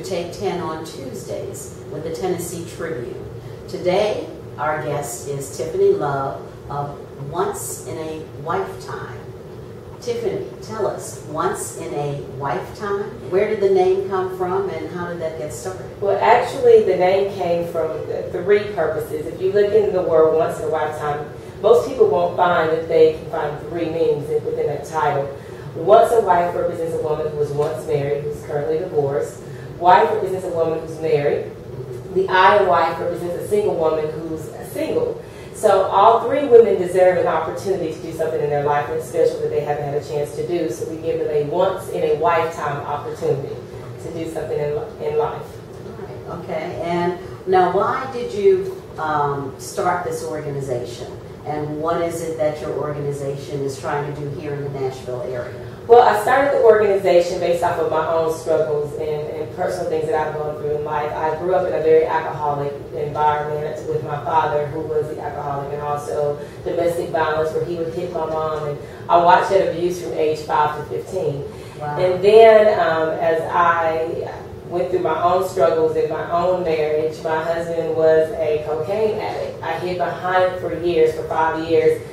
take 10 on Tuesdays with the Tennessee Tribune. Today, our guest is Tiffany Love of Once in a Wifetime. Tiffany, tell us, Once in a Wifetime, where did the name come from and how did that get started? Well, actually, the name came from three purposes. If you look into the word once in a lifetime, most people won't find that they can find three meanings within that title. Once a wife represents a woman who was once married, who's currently divorced. Wife represents a woman who's married. The I in wife represents a single woman who's single. So all three women deserve an opportunity to do something in their life, and especially that they haven't had a chance to do. So we give them a once in a lifetime opportunity to do something in life. Right. Okay. And now, why did you start this organization? And what is it that your organization is trying to do here in the Nashville area? Well, I started the organization based off of my own struggles and personal things that I've gone through in life. I grew up in a very alcoholic environment with my father, who was the alcoholic, and also domestic violence, where he would hit my mom. And I watched that abuse from age 5 to 15. Wow. And then as I went through my own struggles in my own marriage, my husband was a cocaine addict. I hid behind it for years, for 5 years.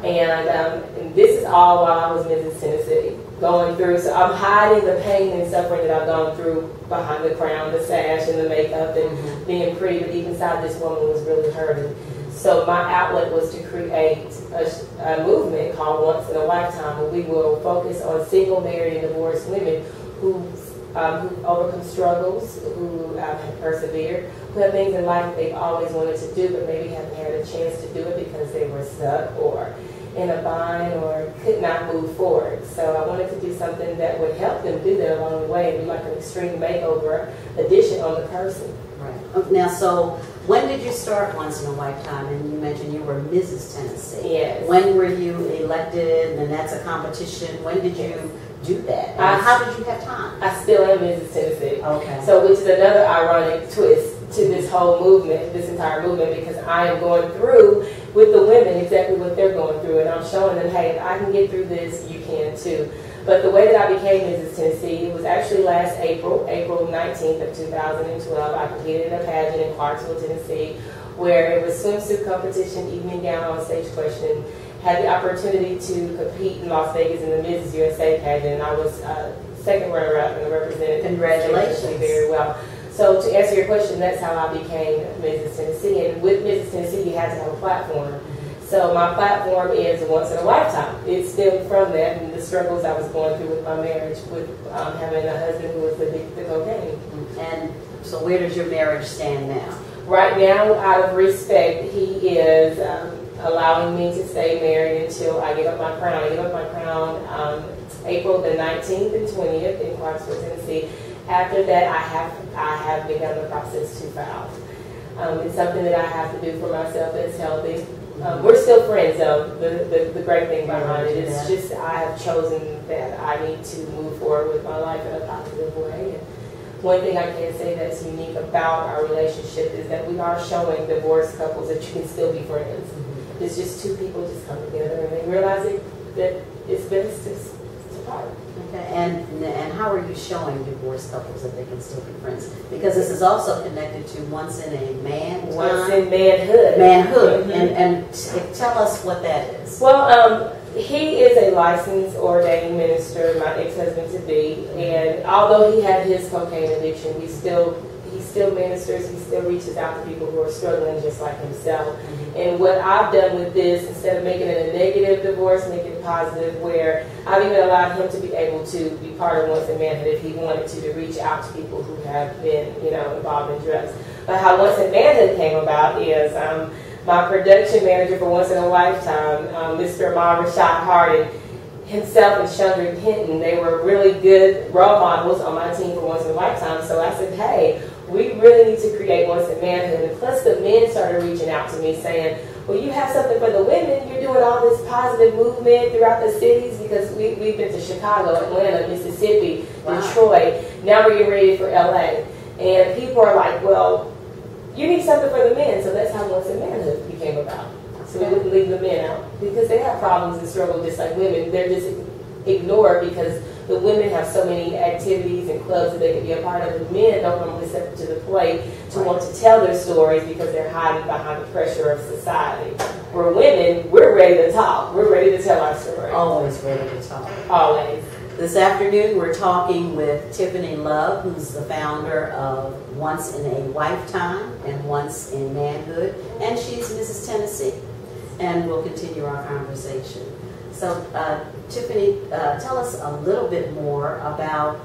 And this is all while I was Mrs. Tennessee, going through. So I'm hiding the pain and suffering that I've gone through behind the crown, the sash, and the makeup, and being pretty. But deep inside, this woman was really hurting. So my outlet was to create a movement called Once in a Lifetime, where we will focus on single, married, and divorced women who overcome struggles, who have persevered, who have things in life that they've always wanted to do, but maybe haven't had a chance to do it because they were stuck or in a bind or could not move forward. So I wanted to do something that would help them do that along the way, and be like an extreme makeover addition on the person. Right. Now, so when did you start Once in a Lifetime? And you mentioned you were Mrs. Tennessee. Yes. When were you elected? And that's a competition. When did you do that? And how did you have time? I still am Mrs. Tennessee. Okay. So, which is another ironic twist to this whole movement, this entire movement, because I am going through with the women exactly what they're going through, and I'm showing them, hey, if I can get through this, you can too. But the way that I became Mrs. Tennessee, it was actually last April 19th of 2012. I competed in a pageant in Clarksville, Tennessee, where it was swimsuit competition, evening gown, on stage question. Had the opportunity to compete in Las Vegas in the Mrs. USA pageant, and I was second runner-up and represented. Congratulations. Very well. So to answer your question, that's how I became Mrs. Tennessee. And with Mrs. Tennessee, you had to have a platform. So my platform is Once in a Lifetime. It stemmed from that and the struggles I was going through with my marriage, with having a husband who was addicted to cocaine. And so where does your marriage stand now? Right now, out of respect, he is allowing me to stay married until I give up my crown. I give up my crown April the 19th and 20th in Clarksville, Tennessee. After that, I have begun the process to file. It's something that I have to do for myself that's healthy. We're still friends, though. The great thing behind it is just I have chosen that I need to move forward with my life in a positive way. And one thing I can say that's unique about our relationship is that we are showing divorced couples that you can still be friends. It's just two people just come together and they realize that it's best to part. Okay, and how are you showing divorced couples that they can still be friends? Because this is also connected to Once in a Man. Once in manhood. Manhood. And tell us what that is. Well, he is a licensed ordained minister, my ex-husband to be, and although he had his cocaine addiction, he still ministers, he still reaches out to people who are struggling just like himself. And what I've done with this, instead of making it a negative divorce, make it positive, where I've even allowed him to be able to be part of Once in Manhood if he wanted to reach out to people who have been, involved in drugs. But how Once in Manhood came about is my production manager for Once in a Lifetime, Mr. Rashad Harding, himself and Chandra Hinton, they were really good role models on my team for Once in a Lifetime. So I said, hey, we really need to create Once in Manhood. And plus the men started reaching out to me saying, well, you have something for the women. You're doing all this positive movement throughout the cities, because we've been to Chicago, Atlanta, Mississippi, Detroit. Now we're getting ready for LA. And people are like, well, you need something for the men. So that's how Once in Manhood became about. So we wouldn't leave the men out, because they have problems and struggle just like women. They're just ignored because the women have so many activities and clubs that they can be a part of. The men don't normally step up to the plate to want to tell their stories because they're hiding behind the pressure of society. Where women, we're ready to talk. We're ready to tell our story. Always ready to talk. Always. This afternoon, we're talking with Tiffany Love, who's the founder of Once in a Wifetime and Once in Manhood, and she's Mrs. Tennessee. And we'll continue our conversation. So, Tiffany, tell us a little bit more about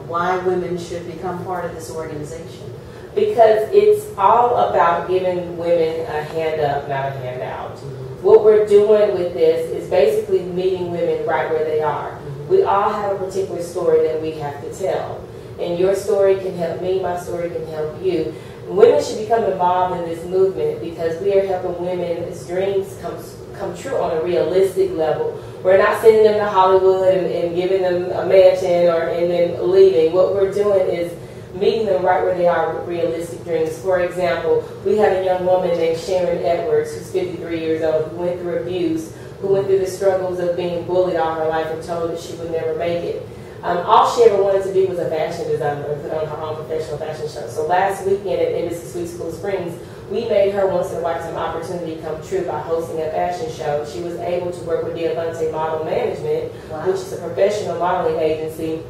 why women should become part of this organization. Because it's all about giving women a hand up, not a handout. What we're doing with this is basically meeting women right where they are. We all have a particular story that we have to tell. And your story can help me, my story can help you. Women should become involved in this movement because we are helping women's dreams come true on a realistic level. We're not sending them to Hollywood and giving them a mansion and then leaving. What we're doing is meeting them right where they are with realistic dreams. For example, we have a young woman named Sharon Edwards, who's 53 years old, who went through abuse, who went through the struggles of being bullied all her life and told that she would never make it. All she ever wanted to be was a fashion designer and put on her own professional fashion show. So last weekend at Embassy Suites Cool Springs, we made her once in a lifetime opportunity come true by hosting a fashion show. She was able to work with Diamante Model Management, which is a professional modeling agency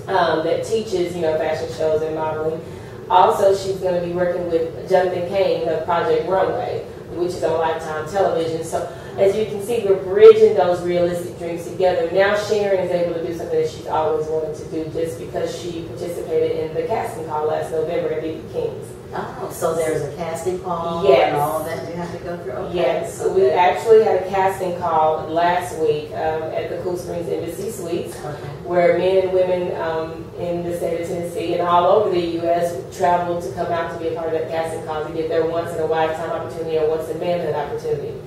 that teaches, fashion shows and modeling. Also, she's going to be working with Jonathan Kane of Project Runway, which is on Lifetime Television. So as you can see, we're bridging those realistic dreams together. Now Sharon is able to do something that she's always wanted to do just because she participated in the casting call last November at B.B. King's. Oh, so there's a casting call yes. and all that you have to go through? Okay. Yes, so we actually had a casting call last week at the Cool Springs Embassy Suites, where men and women in the state of Tennessee and all over the U.S. traveled to come out to be a part of that casting call to get their once-in-a-lifetime opportunity or once-in-manhood opportunity.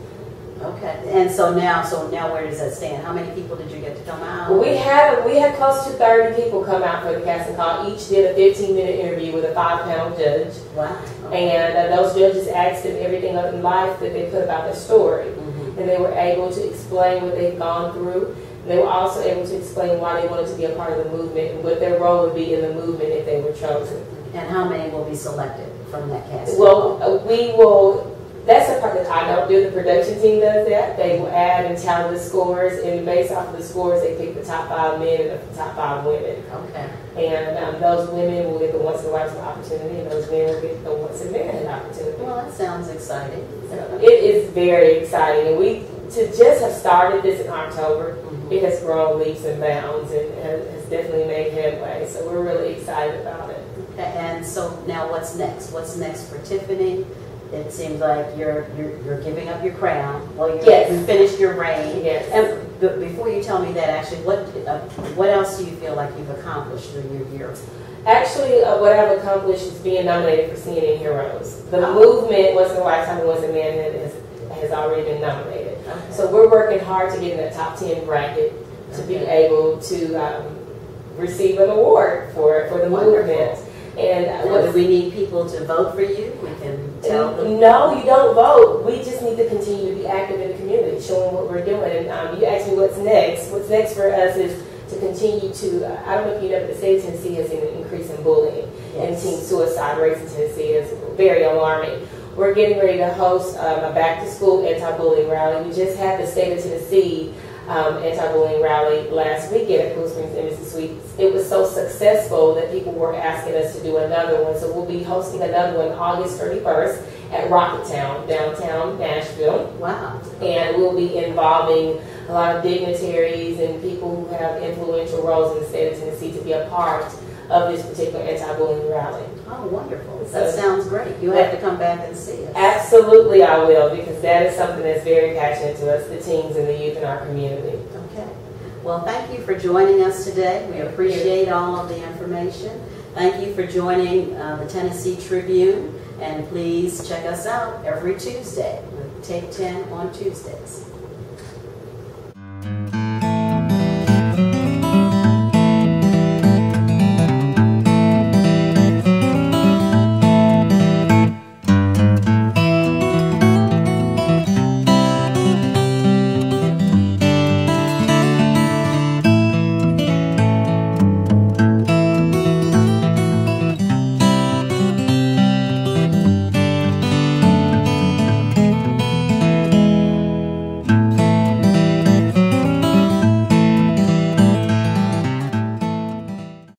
Okay, and so now where does that stand? How many people did you get to come out? Well, we had close to 30 people come out for the casting call. Each did a 15-minute interview with a 5-panel judge. Wow. Okay. And those judges asked them everything in life that they put about their story. And they were able to explain what they've gone through. And they were also able to explain why they wanted to be a part of the movement and what their role would be in the movement if they were chosen. And how many will be selected from that casting? Well, we will. That's the part that I don't do. The production team does that. They will add and tally the scores, and based off of the scores, they pick the top 5 men and the top 5 women. Okay. And those women will get the once-in-a-lifetime opportunity, and those men will get the once-in-manhood opportunity. Well, that sounds exciting. It is very exciting, and to just have started this in October, it has grown leaps and bounds, and has definitely made headway. So we're really excited about it. Okay. And so now, what's next? What's next for Tiffany? It seems like you're giving up your crown. Well, you finished your reign. Yes. And before you tell me that, actually, what else do you feel like you've accomplished through your year? Actually, what I've accomplished is being nominated for CNN Heroes. The movement, Once in a Lifetime and Once in Manhood, has already been nominated. Okay. So we're working hard to get in that top 10 bracket to be able to receive an award for the movement. And do we need people to vote for you? We can tell them. No, you don't vote. We just need to continue to be active in the community, showing what we're doing. And you asked me what's next. What's next for us is to continue to, I don't know if you know, but the state of Tennessee has seen an increase in bullying and teen suicide rates in Tennessee is very alarming. We're getting ready to host a back-to-school anti-bullying rally. We just had the state of Tennessee anti-bullying rally last weekend at Cool Springs Embassy Suites. It was so successful that people were asking us to do another one. So we'll be hosting another one August 31st at Rocketown, downtown Nashville. Wow. And we'll be involving a lot of dignitaries and people who have influential roles in the state of Tennessee to be a part of this particular anti-bullying rally. Oh, wonderful. That sounds great. You have to come back and see us. Absolutely, I will, because that is something that's very passionate to us, the teens and the youth in our community. Okay. Well, thank you for joining us today. We appreciate all of the information. Thank you for joining the Tennessee Tribune, and please check us out every Tuesday with Take 10 on Tuesdays.